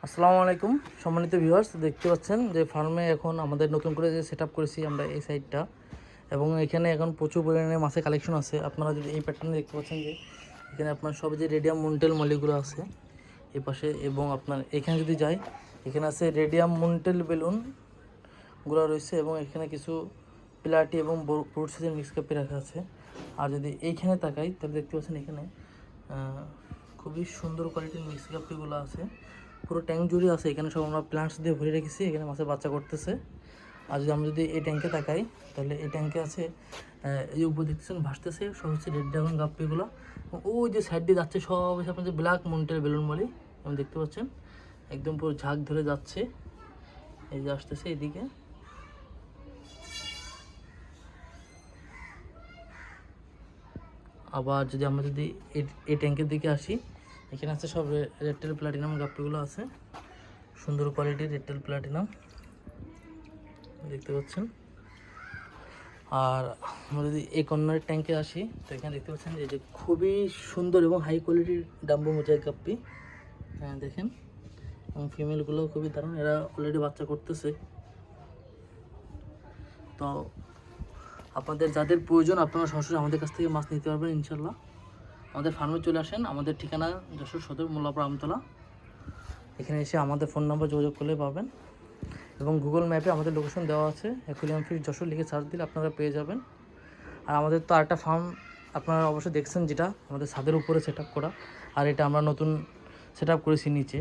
আসসালামু আলাইকুম সম্মানিত ভিউয়ার্স, দেখতে পাচ্ছেন যে ফার্মে এখন আমাদের নতুন করে যে সেট আপ করেছি আমরা এই সাইডটা, এবং এখানে এখন প্রচুর পরিমাণে মাছের কালেকশন আছে। আপনারা যদি এই প্যাটার্নে দেখতে পাচ্ছেন যে এখানে আপনার সব যে রেডিয়াম মুন্টেল মলিগুলো আছে এই পাশে, এবং আপনার এখানে যদি যাই এখানে আছে রেডিয়াম মুন্টেল বেলুনগুলো রয়েছে, এবং এখানে কিছু প্লাটি এবং ব্রড সাইজের মিক্স কাপে রাখা আছে। আর যদি এইখানে তাকাই তাহলে দেখতে পাচ্ছেন এখানে খুবই সুন্দর কোয়ালিটির মিক্স কাপিগুলো আছে, পুরো ট্যাঙ্ক জুড়ে আছে। এখানে সব আমরা প্লান্টস দিয়ে ভরে রেখেছি, এখানে মাছের বাচ্চা করতেছে। আর যদি আমরা এই ট্যাঙ্কে তাকাই তাহলে এই ট্যাঙ্কে আছে এই উপর দেখতেছেন ভাসতেছে সব হচ্ছে রেড ড্রাগন গাপ্পিগুলো। ওই যে সাইড দিয়ে যাচ্ছে সব হচ্ছে আপনার যে ব্ল্যাক মুন্টেল বেলুন বলি, এবং দেখতে পাচ্ছেন একদম পুরো ঝাঁক ধরে যাচ্ছে, এই যে আসতেছে এইদিকে। আবার যদি আমরা এই ট্যাঙ্কের দিকে আসি, এখানে আছে সব রেডটেল প্লাটিনাম গাপ্পিগুলো আছে, সুন্দর কোয়ালিটির রেডটেল প্লাটিনাম দেখতে পাচ্ছেন। আর আমরা যদি এই কর্নারের ট্যাঙ্কে আসি তো এখানে দেখতে পাচ্ছেন যে খুবই সুন্দর এবং হাই কোয়ালিটির ডাম্বো মোজাইক গাপ্পি, হ্যাঁ দেখেন, এবং ফিমেলগুলো খুবই দারুণ, এরা অলরেডি বাচ্চা করতেছে। তো আপনাদের যাদের প্রয়োজন আপনারা সরাসরি আমাদের কাছ থেকে মাছ নিতে পারবেন ইনশাল্লাহ। আমাদের ফার্মে চলে আসেন, আমাদের ঠিকানা যশোর সদর মোল্লাপুর আমতলা। এখানে এসে আমাদের ফোন নাম্বার যোগাযোগ করলে পাবেন, এবং গুগল ম্যাপে আমাদের লোকেশন দেওয়া আছে, অ্যাকুয়ারিয়াম ফিশ যশোর লিখে সার্চ দিলে আপনারা পেয়ে যাবেন। আর আমাদের তো আরেকটা ফার্ম আপনারা অবশ্যই দেখছেন, যেটা আমাদের ছাদের উপরে সেট আপ করা, আর এটা আমরা নতুন সেট আপ করেছি নিচে।